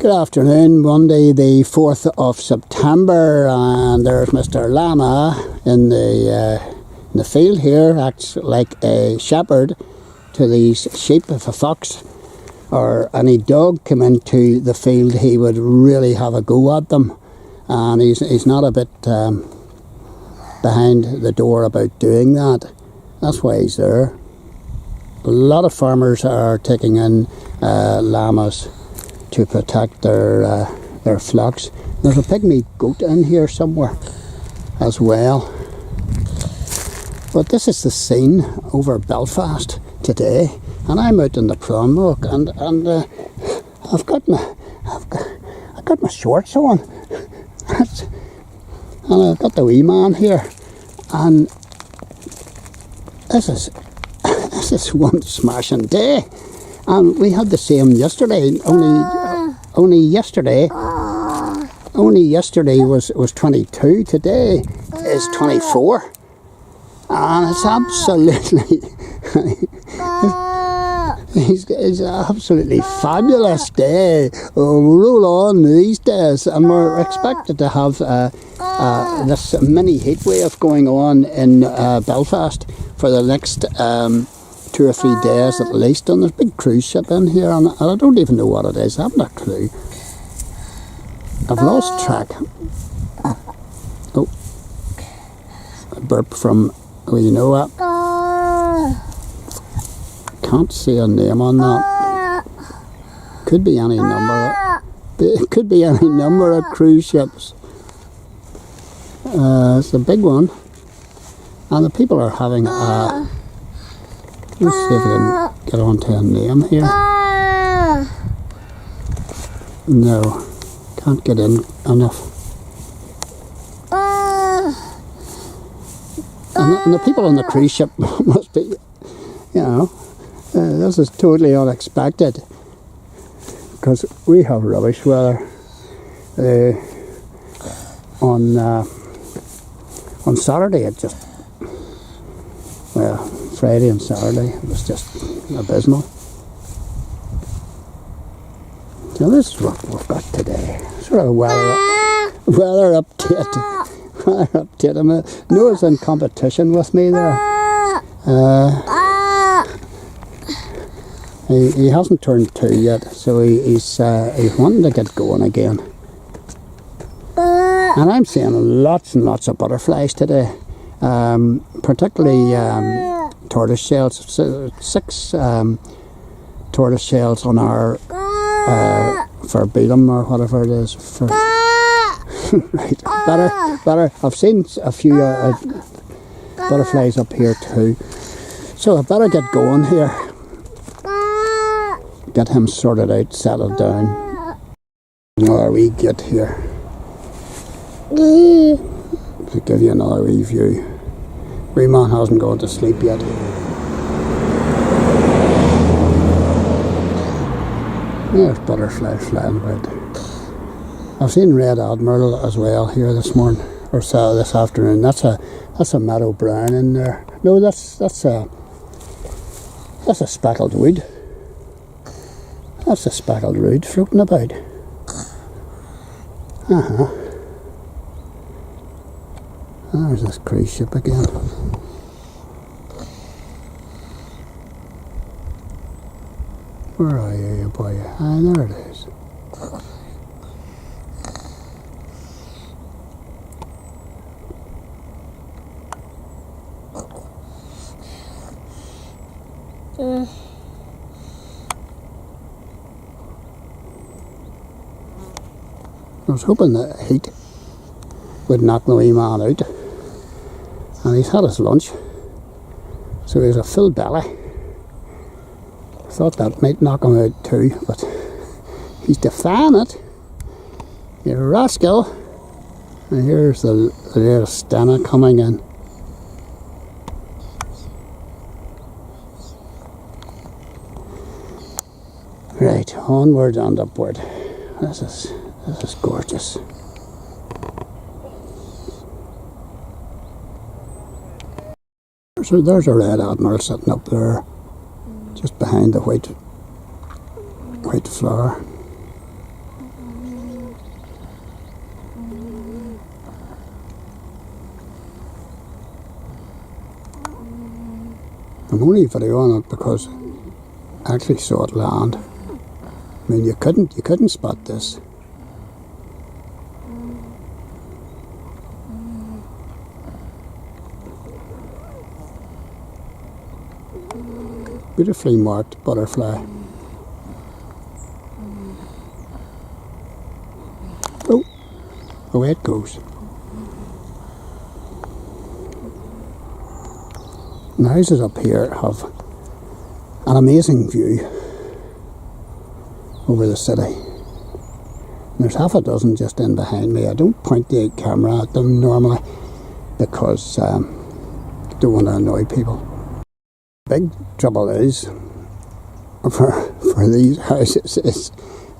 Good afternoon, Monday the 4th of September, and there's Mr. Llama in the field here, acts like a shepherd to these sheep. If a fox or any dog came into the field, he would really have a go at them, and he's not a bit behind the door about doing that. That's why he's there. A lot of farmers are taking in llamas to protect their flocks. There's a pygmy goat in here somewhere as well. But this is the scene over Belfast today, and I'm out in the Pram walk, and I've got my shorts on, and I've got the wee man here, and this is one smashing day. And we had the same yesterday. Only yesterday was 22. Today is 24, and it's absolutely it's an absolutely fabulous day. Roll on these days, and we're expected to have this mini heat wave going on in Belfast for the next 2 or 3 days at least, and there's a big cruise ship in here, and I don't even know what it is. I haven't a clue. I've lost track. Oh, a burp from, oh, you know what? Can't see a name on that. Could be any number. It could be any number of cruise ships. It's a big one, and the people are having a. Let's see if I can get onto a name here. No, can't get in enough. And the people on the cruise ship must be, you know, this is totally unexpected, because we have rubbish weather on Saturday. It just, well, Friday and Saturday, it was just abysmal. So this is what we've got today. Sort of a weather update. Weather update. Noah's in competition with me there. He hasn't turned 2 yet, so he's wanting to get going again. And I'm seeing lots and lots of butterflies today, particularly tortoise shells. 6 tortoise shells on our verbena or whatever it is. Right, better. I've seen a few butterflies up here too, so I better get going here. Get him sorted out, settled down. Another wee get here to give you another wee view. Wee man hasn't gone to sleep yet. There's butterflies flying about. I've seen red admiral as well here this morning, or so this afternoon. That's a meadow brown in there. No, that's a speckled wood. That's a speckled rood floating about. There's this cruise ship again. Where are you, boy? Ah, there it is. I was hoping the heat would knock the wee man out, and he's had his lunch, so he has a full belly. Thought that might knock him out too, but he's defying it. You rascal. And here's the little Stena coming in. Right, onward and upward. This is gorgeous. So there's a red admiral sitting up there, just behind the white flower. I'm only videoing it because I actually saw it land. I mean, you couldn't spot this. Beautifully marked butterfly. Oh, away it goes. The houses up here have an amazing view over the city. And there's half a dozen just in behind me. I don't point the camera at them normally because I don't want to annoy people. Big trouble is for these houses is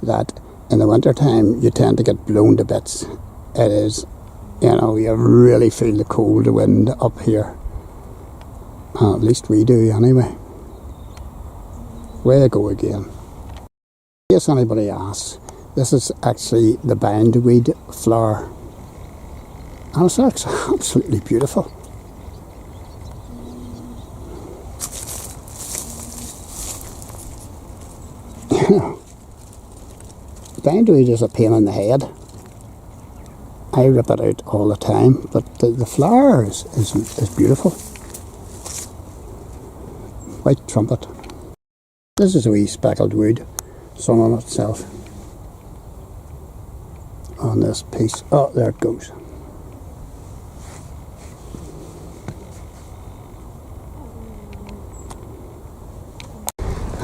that in the winter time you tend to get blown to bits. It is, you know, you really feel the cold wind up here. At least we do anyway. Way to go again. In case anybody asks, this is actually the bindweed flower. And it's absolutely beautiful. Bindweed is a pain in the head. I rip it out all the time, but the flower is beautiful. White trumpet. This is a wee speckled wood, sun on itself. On this piece. Oh, there it goes.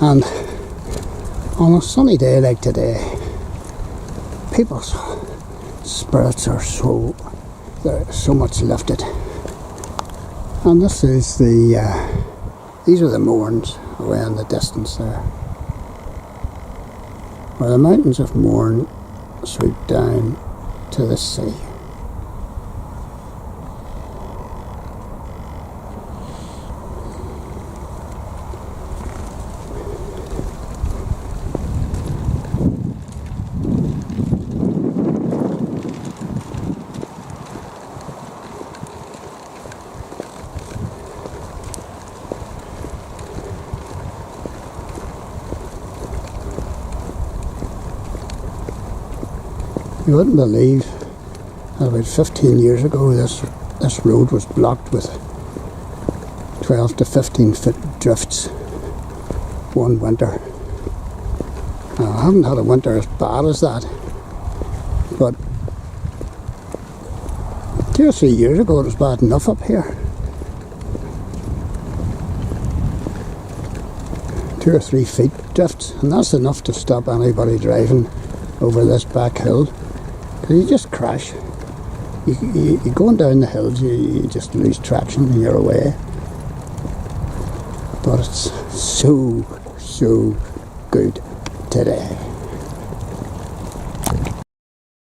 And on a sunny day like today, people's spirits are they're so much lifted. And this is these are the Mournes away in the distance there, where the mountains of Mourne sweep down to the sea. You wouldn't believe that about 15 years ago this road was blocked with 12 to 15 foot drifts one winter. Now, I haven't had a winter as bad as that, but 2 or 3 years ago it was bad enough up here. 2 or 3 feet drifts, and that's enough to stop anybody driving over this back hill. You just crash. You're going down the hills, you just lose traction and you're away. But it's so good today.